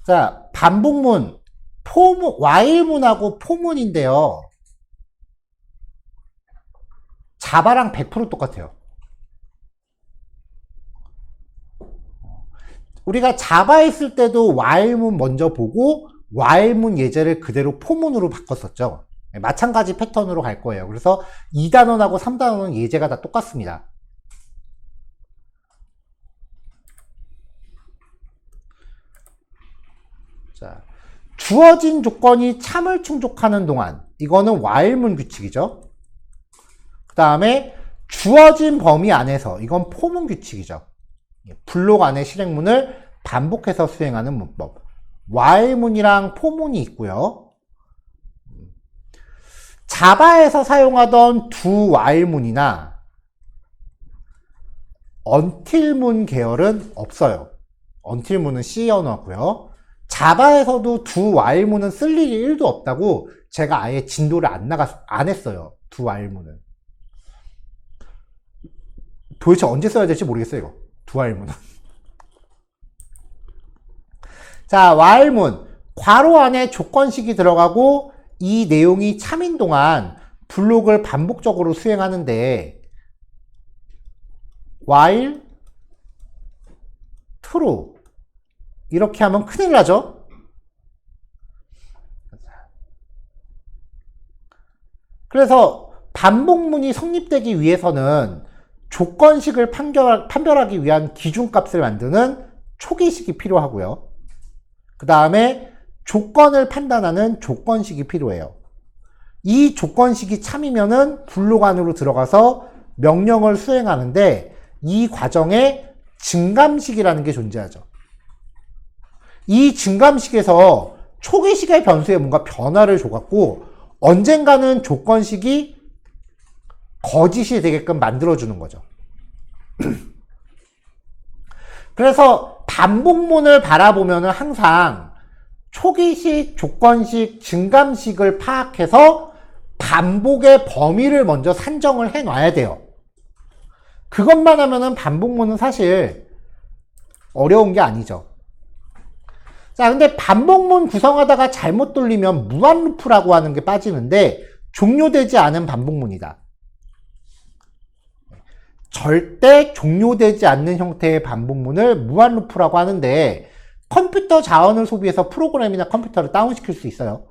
자, 반복문, 포문, while문하고 포문인데요. 자바랑 100% 똑같아요. 우리가 자바 했을 때도 while문 먼저 보고 while문 예제를 그대로 포문으로 바꿨었죠. 마찬가지 패턴으로 갈 거예요. 그래서 2단원하고 3단원은 예제가 다 똑같습니다. 자, 주어진 조건이 참을 충족하는 동안, 이거는 while문 규칙이죠. 그 다음에 주어진 범위 안에서, 이건 포문 규칙이죠. 블록 안의 실행문을 반복해서 수행하는 문법. while문이랑 포문이 있고요. 자바에서 사용하던 두 while문이나 until문 계열은 없어요. until문은 C 언어고요. 자바에서도 두 while문은 쓸 일이 1도 없다고 제가 아예 진도를 안 했어요. 두 while문은. 도대체 언제 써야 될지 모르겠어요, 이거. 두 while문은. 자, while문. 괄호 안에 조건식이 들어가고 이 내용이 참인 동안 블록을 반복적으로 수행하는데 while true 이렇게 하면 큰일 나죠? 그래서 반복문이 성립되기 위해서는 조건식을 판별하기 위한 기준값을 만드는 초기식이 필요하고요. 그 다음에 조건을 판단하는 조건식이 필요해요. 이 조건식이 참이면은 블록 안으로 들어가서 명령을 수행하는데 이 과정에 증감식이라는 게 존재하죠. 이 증감식에서 초기식의 변수에 뭔가 변화를 줘갖고 언젠가는 조건식이 거짓이 되게끔 만들어주는 거죠. 그래서 반복문을 바라보면은 항상 초기식, 조건식, 증감식을 파악해서 반복의 범위를 먼저 산정을 해 놔야 돼요. 그것만 하면은 반복문은 사실 어려운 게 아니죠. 자, 근데 반복문 구성하다가 잘못 돌리면 무한 루프라고 하는 게 빠지는데 종료되지 않은 반복문이다. 절대 종료되지 않는 형태의 반복문을 무한 루프라고 하는데 컴퓨터 자원을 소비해서 프로그램이나 컴퓨터를 다운시킬 수 있어요.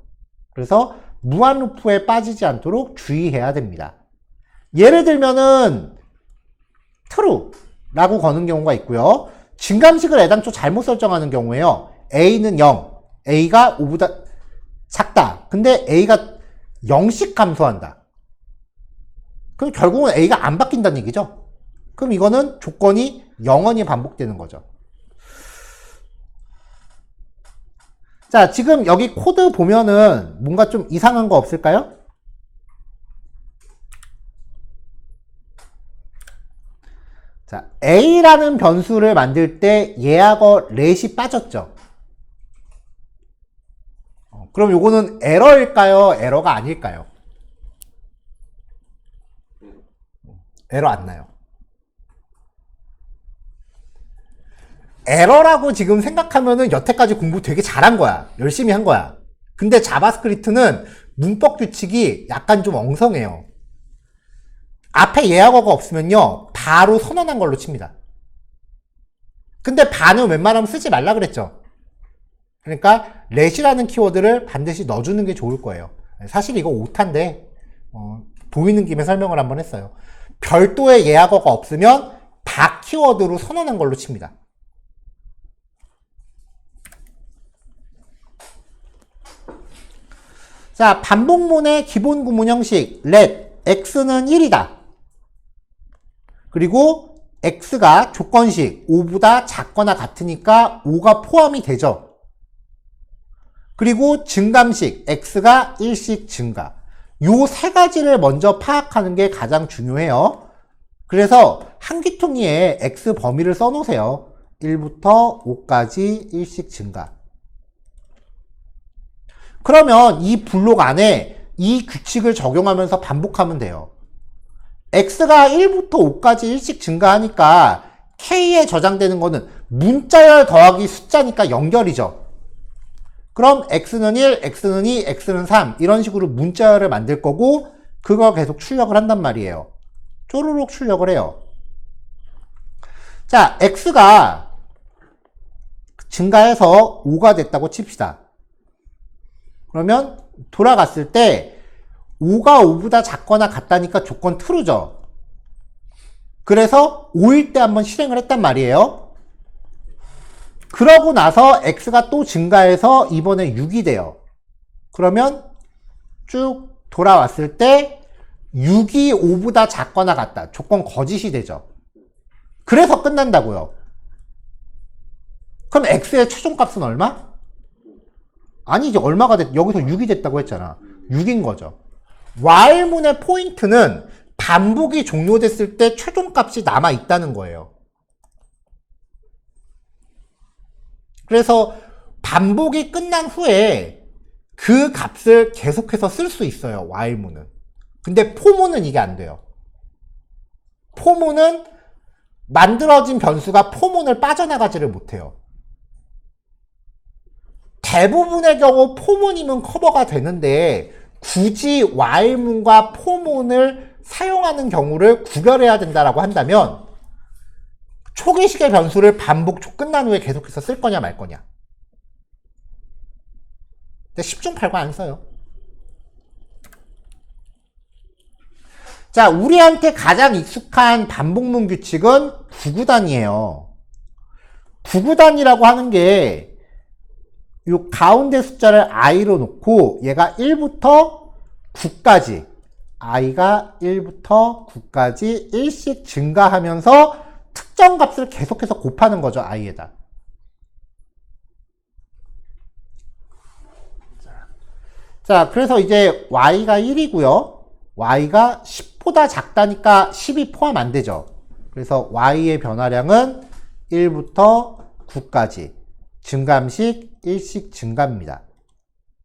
그래서 무한 루프에 빠지지 않도록 주의해야 됩니다. 예를 들면은 true라고 거는 경우가 있고요. 증감식을 애당초 잘못 설정하는 경우에요. a는 0, a가 5보다 작다. 근데 a가 0씩 감소한다. 그럼 결국은 a가 안 바뀐다는 얘기죠. 그럼 이거는 조건이 영원히 반복되는 거죠. 자, 지금 여기 코드 보면은 뭔가 좀 이상한 거 없을까요? 자, a라는 변수를 만들 때 예하고 let이 빠졌죠. 그럼 요거는 에러일까요? 에러가 아닐까요? 에러 안 나요. 에러라고 지금 생각하면은 여태까지 공부 되게 잘한 거야. 열심히 한 거야. 근데 자바스크립트는 문법 규칙이 약간 좀 엉성해요. 앞에 예약어가 없으면요, 바로 선언한 걸로 칩니다. 근데 반은 웬만하면 쓰지 말라 그랬죠. 그러니까 let이라는 키워드를 반드시 넣어주는 게 좋을 거예요. 사실 이거 오타인데 보이는 김에 설명을 한번 했어요. 별도의 예약어가 없으면 다 키워드로 선언한 걸로 칩니다. 자, 반복문의 기본 구문 형식 let x는 1이다. 그리고 x가 조건식 5보다 작거나 같으니까 5가 포함이 되죠. 그리고 증감식 x가 1씩 증가. 요 세 가지를 먼저 파악하는 게 가장 중요해요. 그래서 한귀퉁이에 x 범위를 써놓으세요. 1부터 5까지 1씩 증가. 그러면 이 블록 안에 이 규칙을 적용하면서 반복하면 돼요. x가 1부터 5까지 1씩 증가하니까 k에 저장되는 거는 문자열 더하기 숫자니까 연결이죠. 그럼 x는 1, x는 2, x는 3 이런 식으로 문자열을 만들 거고 그거 계속 출력을 한단 말이에요. 쪼르륵 출력을 해요. 자, x가 증가해서 5가 됐다고 칩시다. 그러면 돌아갔을 때 5가 5보다 작거나 같다니까 조건 true죠. 그래서 5일 때 한번 실행을 했단 말이에요. 그러고 나서 x가 또 증가해서 이번에 6이 돼요. 그러면 쭉 돌아왔을 때 6이 5보다 작거나 같다. 조건 거짓이 되죠. 그래서 끝난다고요. 그럼 x의 최종값은 얼마? 아니, 이제 얼마가 여기서 6이 됐다고 했잖아. 6인 거죠. while문의 포인트는 반복이 종료됐을 때 최종값이 남아있다는 거예요. 그래서 반복이 끝난 후에 그 값을 계속해서 쓸 수 있어요. while문은. 근데 for문은 이게 안 돼요. for문은 만들어진 변수가 for문을 빠져나가지를 못해요. 대부분의 경우 for문이면 커버가 되는데 굳이 while문과 for문을 사용하는 경우를 구별해야 된다라고 한다면 초기식의 변수를 반복 끝난 후에 계속해서 쓸 거냐 말 거냐. 근데 10중 8구 안 써요. 자, 우리한테 가장 익숙한 반복문 규칙은 부구단이에요. 부구단이라고 하는 게 요 가운데 숫자를 i로 놓고 얘가 1부터 9까지 i가 1부터 9까지 1씩 증가하면서 특정 값을 계속해서 곱하는 거죠. i에다. 자, 그래서 이제 y가 1이고요. y가 10보다 작다니까 10이 포함 안 되죠. 그래서 y의 변화량은 1부터 9까지 증감식 1씩 증가입니다.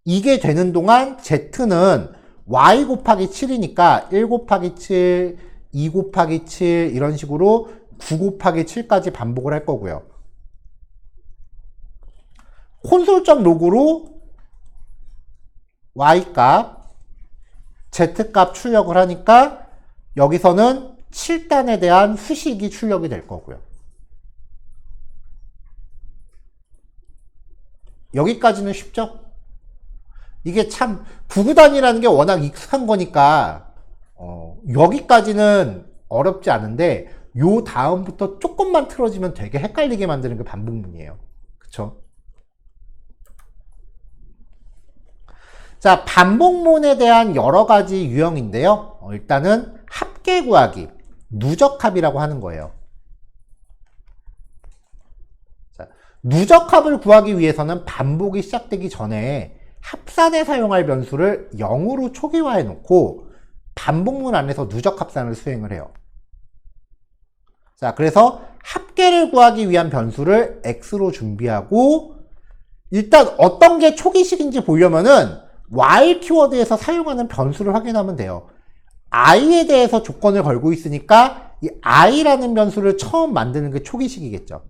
이게 되는 동안 z는 y 곱하기 7이니까 1 곱하기 7, 2 곱하기 7 이런 식으로 9 곱하기 7까지 반복을 할 거고요. 콘솔.log로 y값, z값 출력을 하니까 여기서는 7단에 대한 수식이 출력이 될 거고요. 여기까지는 쉽죠? 이게 참 부구단이라는 게 워낙 익숙한 거니까 여기까지는 어렵지 않은데 요 다음부터 조금만 틀어지면 되게 헷갈리게 만드는 게 반복문이에요. 그쵸? 자, 반복문에 대한 여러 가지 유형인데요. 일단은 합계 구하기, 누적합이라고 하는 거예요. 자, 누적합을 구하기 위해서는 반복이 시작되기 전에 합산에 사용할 변수를 0으로 초기화해 놓고 반복문 안에서 누적합산을 수행을 해요. 자, 그래서 합계를 구하기 위한 변수를 x로 준비하고 일단 어떤 게 초기식인지 보려면은 while 키워드에서 사용하는 변수를 확인하면 돼요. i에 대해서 조건을 걸고 있으니까 이 i라는 변수를 처음 만드는 게 초기식이겠죠.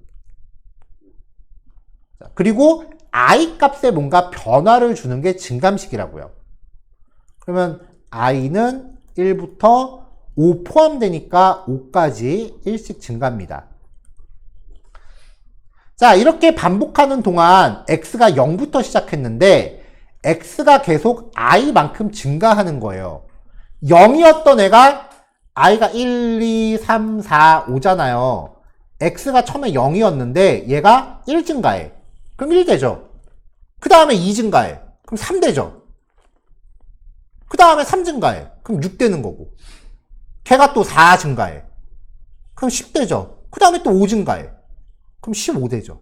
자, 그리고 i 값에 뭔가 변화를 주는 게 증감식이라고요. 그러면 i는 1부터 5 포함되니까 5까지 1씩 증가합니다. 자, 이렇게 반복하는 동안 x가 0부터 시작했는데 x가 계속 i만큼 증가하는 거예요. 0이었던 애가 i가 1, 2, 3, 4, 5잖아요. x가 처음에 0이었는데 얘가 1 증가해. 그럼 1 되죠. 그 다음에 2 증가해. 그럼 3 되죠. 그 다음에 3 증가해. 그럼 6 되는 거고. 걔가 또 4 증가해. 그럼 10 되죠. 그 다음에 또 5 증가해. 그럼 15 되죠.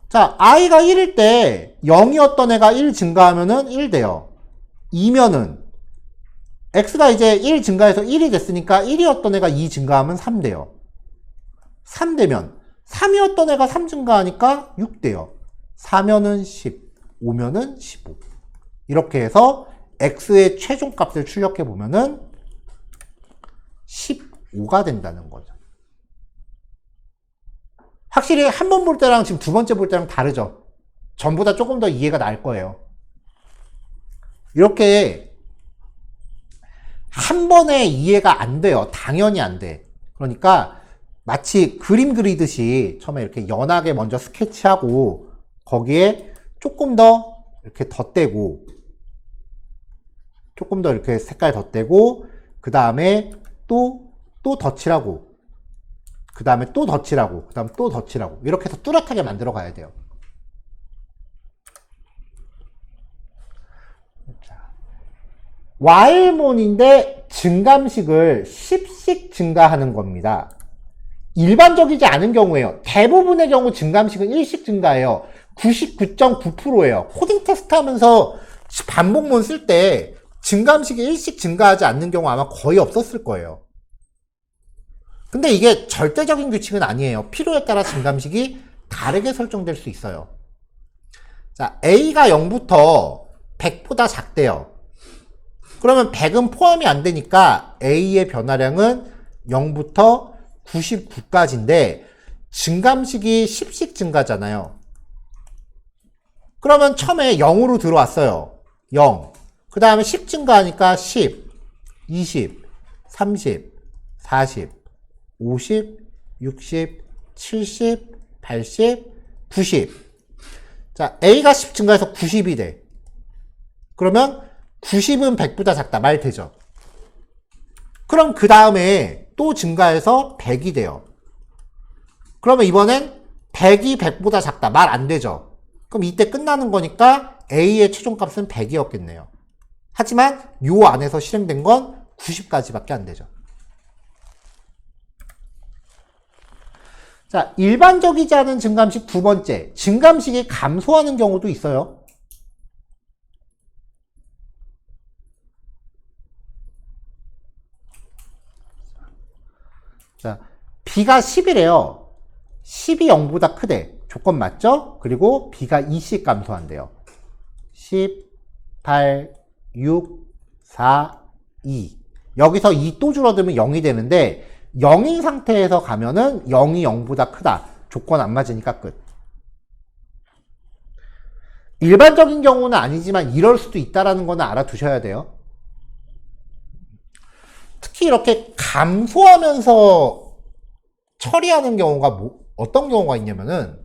자, i가 1일 때 0이었던 애가 1 증가하면은 1 돼요. 2면은 x가 이제 1 증가해서 1이 됐으니까 1이었던 애가 2 증가하면 3 돼요. 3 되면 3이었던 애가 3 증가하니까 6 돼요. 4면은 10, 5면은 15. 이렇게 해서 x의 최종값을 출력해 보면은 15가 된다는 거죠. 확실히 한 번 볼 때랑 지금 두 번째 볼 때랑 다르죠. 전보다 조금 더 이해가 날 거예요. 이렇게 한 번에 이해가 안 돼요. 당연히 안 돼. 그러니까 마치 그림 그리듯이 처음에 이렇게 연하게 먼저 스케치하고 거기에 조금 더 이렇게 덧대고 조금 더 이렇게 색깔 덧대고 그 다음에 또 덧칠하고 그 다음에 또 덧칠하고 그 다음에 또 덧칠하고 이렇게 해서 뚜렷하게 만들어 가야 돼요. Y몬인데 증감식을 10씩 증가하는 겁니다. 일반적이지 않은 경우에요. 대부분의 경우 증감식은 1씩 증가해요. 99.9%예요. 코딩 테스트 하면서 반복문 쓸 때 증감식이 1씩 증가하지 않는 경우 아마 거의 없었을 거예요. 근데 이게 절대적인 규칙은 아니에요. 필요에 따라 증감식이 다르게 설정될 수 있어요. 자, A가 0부터 100보다 작대요. 그러면 100은 포함이 안 되니까 A의 변화량은 0부터 99까지인데 증감식이 10씩 증가잖아요. 그러면 처음에 0으로 들어왔어요. 0. 그 다음에 10 증가하니까 10, 20, 30, 40, 50, 60, 70, 80, 90. 자, A가 10 증가해서 90이 돼. 그러면 90은 100보다 작다. 말 되죠? 그럼 그 다음에 또 증가해서 100이 돼요. 그러면 이번엔 100이 100보다 작다. 말 안 되죠? 그럼 이때 끝나는 거니까 A의 최종값은 100이었겠네요. 하지만 요 안에서 실행된 건 90까지밖에 안 되죠. 자, 일반적이지 않은 증감식 두 번째. 증감식이 감소하는 경우도 있어요. 자, B가 10이래요. 10이 0보다 크대. 조건 맞죠? 그리고 B가 2씩 감소한대요. 10, 8, 6, 4, 2. 여기서 2 또 줄어들면 0이 되는데 0인 상태에서 가면은 0이 0보다 크다. 조건 안 맞으니까 끝. 일반적인 경우는 아니지만 이럴 수도 있다라는 거는 알아두셔야 돼요. 특히 이렇게 감소하면서 처리하는 경우가 어떤 경우가 있냐면은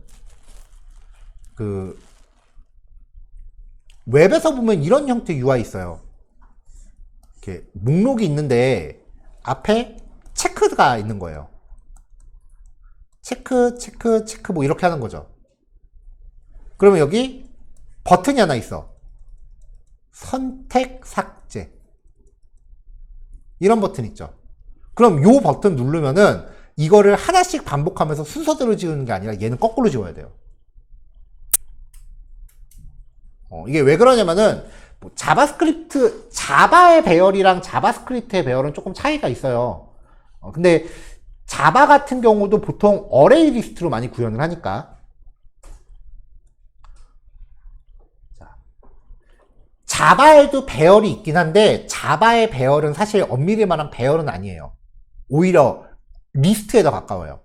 웹에서 보면 이런 형태 UI 있어요. 이렇게 목록이 있는데 앞에 체크가 있는 거예요. 체크 뭐 이렇게 하는 거죠. 그러면 여기 버튼이 하나 있어. 선택 삭제. 이런 버튼 있죠. 그럼 요 버튼 누르면은 이거를 하나씩 반복하면서 순서대로 지우는 게 아니라 얘는 거꾸로 지워야 돼요. 이게 왜 그러냐면은 자바스크립트, 자바의 배열이랑 자바스크립트의 배열은 조금 차이가 있어요. 근데 자바 같은 경우도 보통 어레이 리스트로 많이 구현을 하니까. 자바에도 배열이 있긴 한데 자바의 배열은 사실 엄밀히 말하면 배열은 아니에요. 오히려 리스트에 더 가까워요.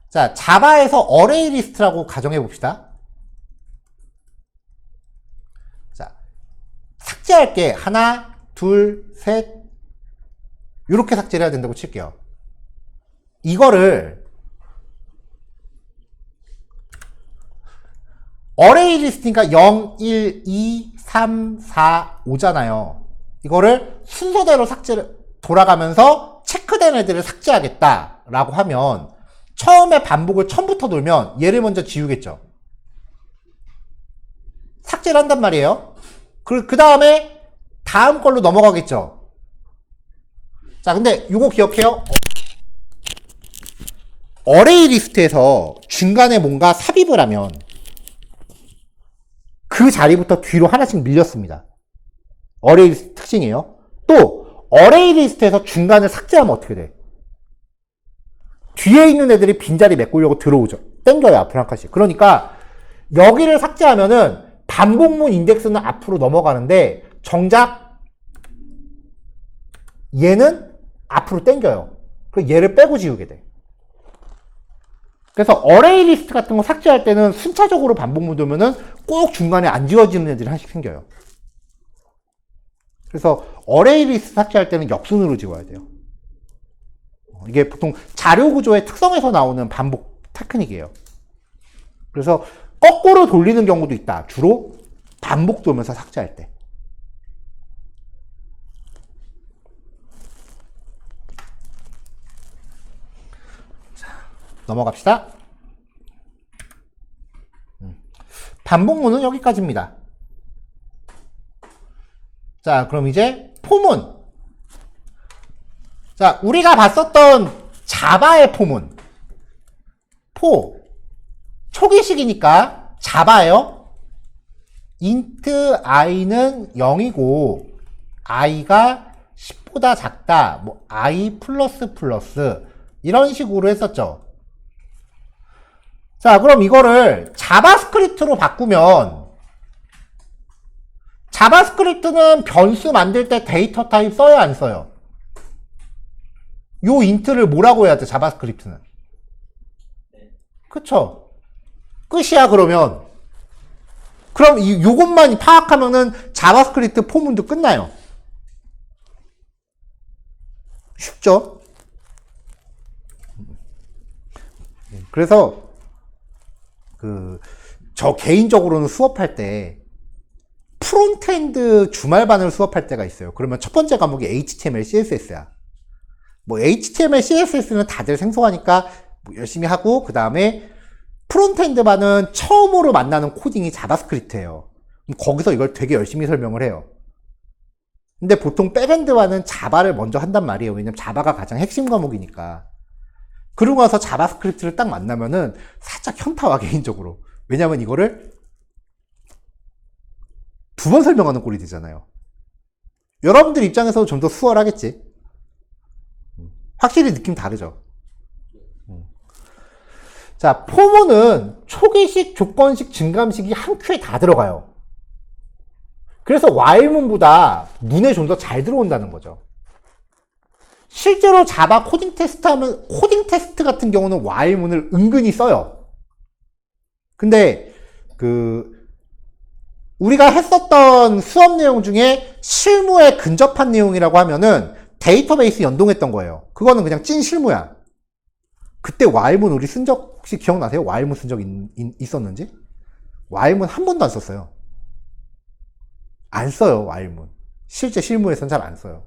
자, 자바에서 어레이 리스트라고 가정해 봅시다. 자, 삭제할게. 하나, 둘, 셋. 이렇게 삭제를 해야 된다고 칠게요. 이거를 어레이 리스트니까 0, 1, 2, 3, 4, 5잖아요. 이거를 순서대로 삭제를 돌아가면서 체크된 애들을 삭제하겠다라고 하면 처음에 반복을 처음부터 돌면 얘를 먼저 지우겠죠. 삭제를 한단 말이에요. 그 다음에 다음 걸로 넘어가겠죠. 자, 근데 요거 기억해요. 어레이 리스트에서 중간에 뭔가 삽입을 하면 그 자리부터 뒤로 하나씩 밀렸습니다. 어레이 리스트 특징이에요. 또 어레이 리스트에서 중간을 삭제하면 어떻게 돼? 뒤에 있는 애들이 빈자리 메꾸려고 들어오죠. 땡겨요, 앞으로 한 칸씩. 그러니까 여기를 삭제하면은 반복문 인덱스는 앞으로 넘어가는데 정작 얘는 앞으로 땡겨요. 그리고 얘를 빼고 지우게 돼. 그래서 어레이 리스트 같은 거 삭제할 때는 순차적으로 반복문 두면은 꼭 중간에 안 지워지는 애들이 하나씩 생겨요. 그래서 어레이 리스트 삭제할 때는 역순으로 지워야 돼요. 이게 보통 자료 구조의 특성에서 나오는 반복 테크닉이에요. 그래서 거꾸로 돌리는 경우도 있다. 주로 반복 돌면서 삭제할 때. 자, 넘어갑시다. 반복문은 여기까지입니다. 자, 그럼 이제 포문. 자, 우리가 봤었던 자바의 포문. 초기식이니까 자바예요. int i는 0이고 i가 10보다 작다. 뭐 i 플러스 플러스 이런 식으로 했었죠. 자, 그럼 이거를 자바스크립트로 바꾸면 자바스크립트는 변수 만들 때 데이터 타입 써요, 안 써요? 요 int를 뭐라고 해야 돼, 자바스크립트는? 그쵸? 끝이야, 그러면. 그럼 요것만 파악하면은 자바스크립트 포문도 끝나요. 쉽죠? 그래서 저 개인적으로는 수업할 때 프론트엔드 주말반을 수업할 때가 있어요. 그러면 첫 번째 과목이 HTML, CSS야. 뭐 HTML, CSS는 다들 생소하니까 뭐 열심히 하고, 그 다음에 프론트엔드 반은 처음으로 만나는 코딩이 자바스크립트예요. 거기서 이걸 되게 열심히 설명을 해요. 근데 보통 백엔드 반은 자바를 먼저 한단 말이에요. 왜냐면 자바가 가장 핵심 과목이니까. 그러고 나서 자바스크립트를 딱 만나면은 살짝 현타와, 개인적으로. 왜냐면 이거를 두 번 설명하는 꼴이 되잖아요. 여러분들 입장에서도 좀 더 수월하겠지. 확실히 느낌 다르죠. 자, 포문은 초기식, 조건식, 증감식이 한 큐에 다 들어가요. 그래서 while문보다 눈에 좀 더 잘 들어온다는 거죠. 실제로 자바 코딩 테스트 하면, 코딩 테스트 같은 경우는 while문을 은근히 써요. 근데 우리가 했었던 수업 내용 중에 실무에 근접한 내용이라고 하면은 데이터베이스 연동했던 거예요. 그거는 그냥 찐 실무야. 그때 while문 우리 쓴 적 혹시 기억나세요? while문 쓴 적 있었는지? while문 한 번도 안 썼어요. 안 써요, while문. 실제 실무에서는 잘 안 써요.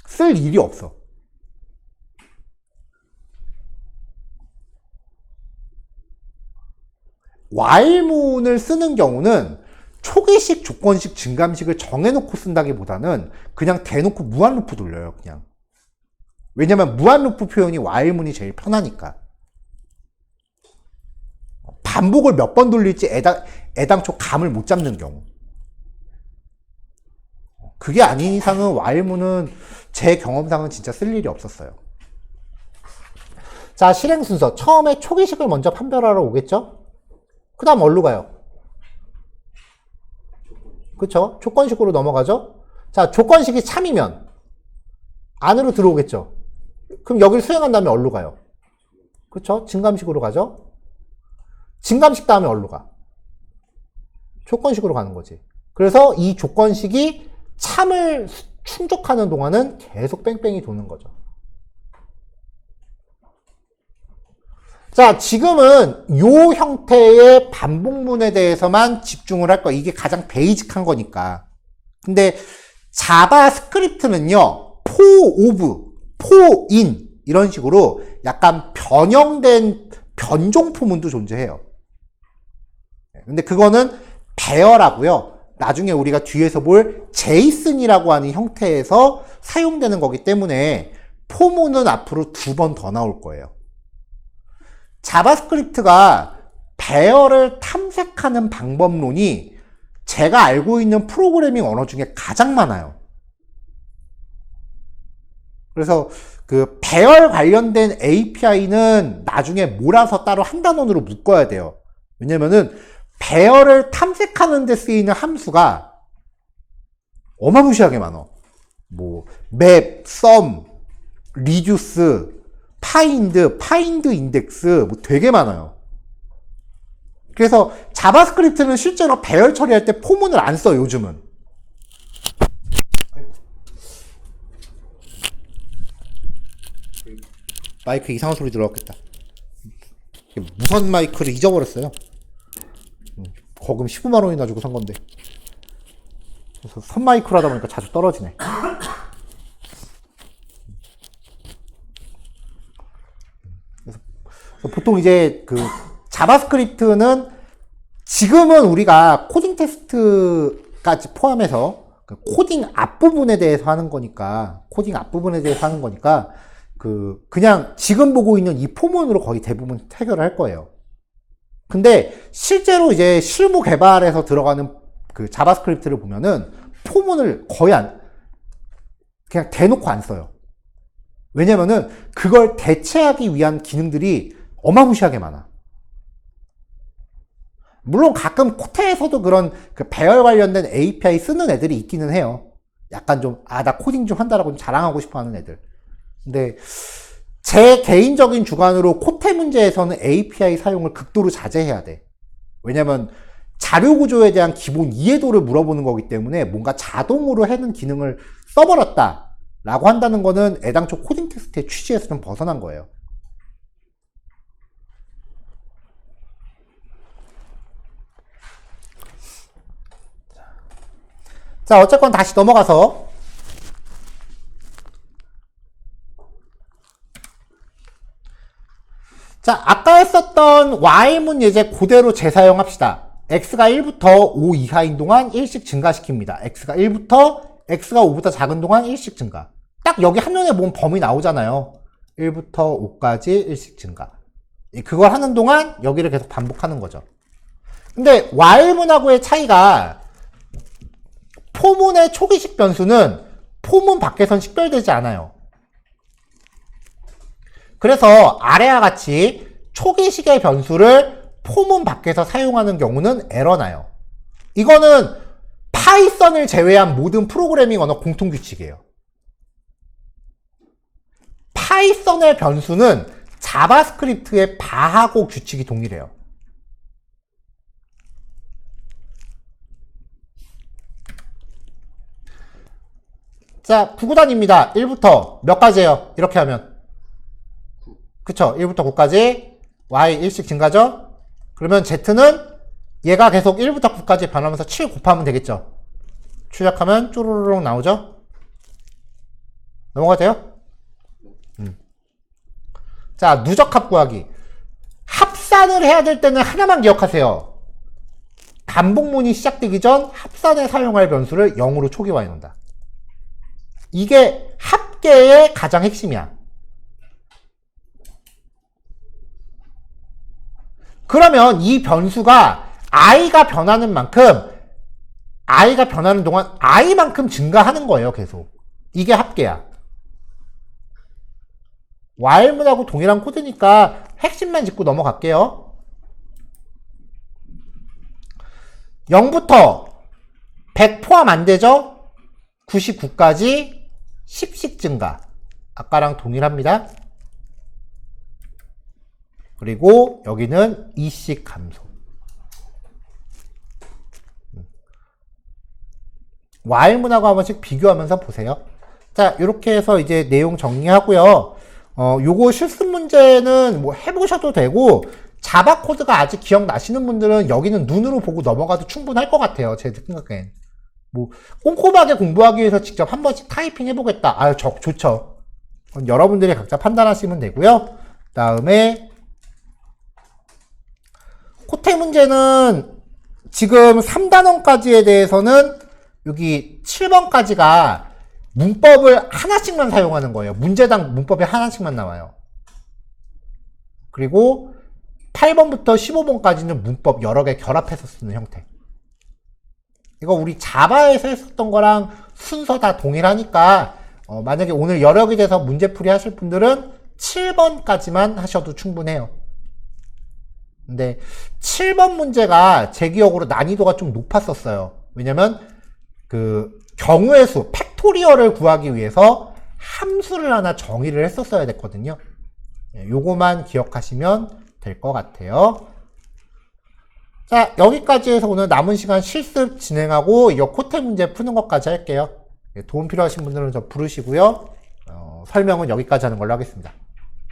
쓸 일이 없어. while문을 쓰는 경우는 초기식, 조건식, 증감식을 정해놓고 쓴다기보다는 그냥 대놓고 무한루프 돌려요, 그냥. 왜냐면 무한루프 표현이 while문이 제일 편하니까. 반복을 몇 번 돌릴지 애당초 감을 못 잡는 경우. 그게 아닌 이상은 while문은 제 경험상은 진짜 쓸 일이 없었어요. 자, 실행 순서. 처음에 초기식을 먼저 판별하러 오겠죠? 그 다음 어디로 가요? 그쵸? 조건식으로 넘어가죠? 자, 조건식이 참이면 안으로 들어오겠죠? 그럼 여기를 수행한 다음에 어디로 가요? 그쵸? 증감식으로 가죠? 증감식 다음에 어디로 가? 조건식으로 가는 거지. 그래서 이 조건식이 참을 충족하는 동안은 계속 뺑뺑이 도는 거죠. 자, 지금은 요 형태의 반복문에 대해서만 집중을 할 거야. 이게 가장 베이직한 거니까. 근데 자바스크립트는요, 포인 이런 식으로 약간 변형된 변종 포문도 존재해요. 근데 그거는 배열하고요. 나중에 우리가 뒤에서 볼 제이슨이라고 하는 형태에서 사용되는 거기 때문에 포문은 앞으로 2번 더 나올 거예요. 자바스크립트가 배열을 탐색하는 방법론이 제가 알고 있는 프로그래밍 언어 중에 가장 많아요. 그래서 그 배열 관련된 API는 나중에 몰아서 따로 한 단원으로 묶어야 돼요. 왜냐면은 배열을 탐색하는 데 쓰이는 함수가 어마무시하게 많아. 뭐 맵, sum, 리듀스, 파인드 인덱스 뭐 되게 많아요. 그래서 자바스크립트는 실제로 배열 처리할 때 포문을 안 써요, 요즘은. 마이크 이상한 소리 들어갔겠다. 무선 마이크를 잊어버렸어요. 거금 15만 원이나 주고 산 건데. 그래서 선 마이크로 하다 보니까 자주 떨어지네. 그래서 보통 이제 그 자바스크립트는 지금은 우리가 코딩 테스트까지 포함해서 그 코딩 앞부분에 대해서 하는 거니까, 그냥 지금 보고 있는 이 포문으로 거의 대부분 해결을 할 거예요. 근데 실제로 이제 실무 개발에서 들어가는 그 자바스크립트를 보면은 포문을 거의 그냥 대놓고 안 써요. 왜냐면은 그걸 대체하기 위한 기능들이 어마무시하게 많아. 물론 가끔 코테에서도 그런 그 배열 관련된 API 쓰는 애들이 있기는 해요. 약간 좀, 나 코딩 좀 한다라고 좀 자랑하고 싶어 하는 애들. 근데 제 개인적인 주관으로 코테 문제에서는 API 사용을 극도로 자제해야 돼. 왜냐면 자료 구조에 대한 기본 이해도를 물어보는 거기 때문에 뭔가 자동으로 해는 기능을 써버렸다 라고 한다는 거는 애당초 코딩 테스트의 취지에서 좀 벗어난 거예요. 자, 어쨌건 다시 넘어가서 자, 아까 했었던 while문 예제 그대로 재사용합시다. x가 1부터 5 이하인 동안 1씩 증가시킵니다. x가 1부터 x가 5보다 작은 동안 1씩 증가. 딱 여기 한눈에 보면 범위 나오잖아요. 1부터 5까지 1씩 증가. 그걸 하는 동안 여기를 계속 반복하는 거죠. 근데 while문하고의 차이가 포문의 초기식 변수는 포문 밖에선 식별되지 않아요. 그래서 아래와 같이 초기식의 변수를 포문 밖에서 사용하는 경우는 에러나요. 이거는 파이썬을 제외한 모든 프로그래밍 언어 공통 규칙이에요. 파이썬의 변수는 자바스크립트의 바하고 규칙이 동일해요. 자, 구구단입니다. 1부터 몇 가지예요? 이렇게 하면. 그쵸? 1부터 9까지 y 1씩 증가죠? 그러면 z는 얘가 계속 1부터 9까지 변하면서 7 곱하면 되겠죠? 추적하면 쪼르르륵 나오죠? 넘어가도 돼요? 자, 누적합 구하기. 합산을 해야 될 때는 하나만 기억하세요. 반복문이 시작되기 전 합산에 사용할 변수를 0으로 초기화해 놓는다. 이게 합계의 가장 핵심이야. 그러면 이 변수가 i가 변하는 만큼, i가 변하는 동안 i만큼 증가하는 거예요, 계속. 이게 합계야. while문하고 동일한 코드니까 핵심만 짚고 넘어갈게요. 0부터 100 포함 안 되죠? 99까지 10씩 증가. 아까랑 동일합니다. 그리고 여기는 2씩 감소. while문하고 한 번씩 비교하면서 보세요. 자, 이렇게 해서 이제 내용 정리하고요. 요거 실습 문제는 뭐 해보셔도 되고, 자바 코드가 아직 기억나시는 분들은 여기는 눈으로 보고 넘어가도 충분할 것 같아요. 제 생각엔. 뭐 꼼꼼하게 공부하기 위해서 직접 한 번씩 타이핑 해보겠다. 아유, 좋죠. 여러분들이 각자 판단하시면 되고요. 다음에 코테 문제는 지금 3단원까지에 대해서는 여기 7번까지가 문법을 하나씩만 사용하는 거예요. 문제당 문법이 하나씩만 나와요. 그리고 8번부터 15번까지는 문법 여러 개 결합해서 쓰는 형태. 이거 우리 자바에서 했었던 거랑 순서 다 동일하니까 만약에 오늘 여러 개 돼서 문제풀이 하실 분들은 7번까지만 하셔도 충분해요. 근데 7번 문제가 제 기억으로 난이도가 좀 높았었어요. 왜냐면 그 경우의 수, 팩토리얼을 구하기 위해서 함수를 하나 정의를 했었어야 됐거든요. 요거만 기억하시면 될 것 같아요. 자, 여기까지 해서 오늘 남은 시간 실습 진행하고 이 코테 문제 푸는 것까지 할게요. 도움 필요하신 분들은 저 부르시고요. 설명은 여기까지 하는 걸로 하겠습니다.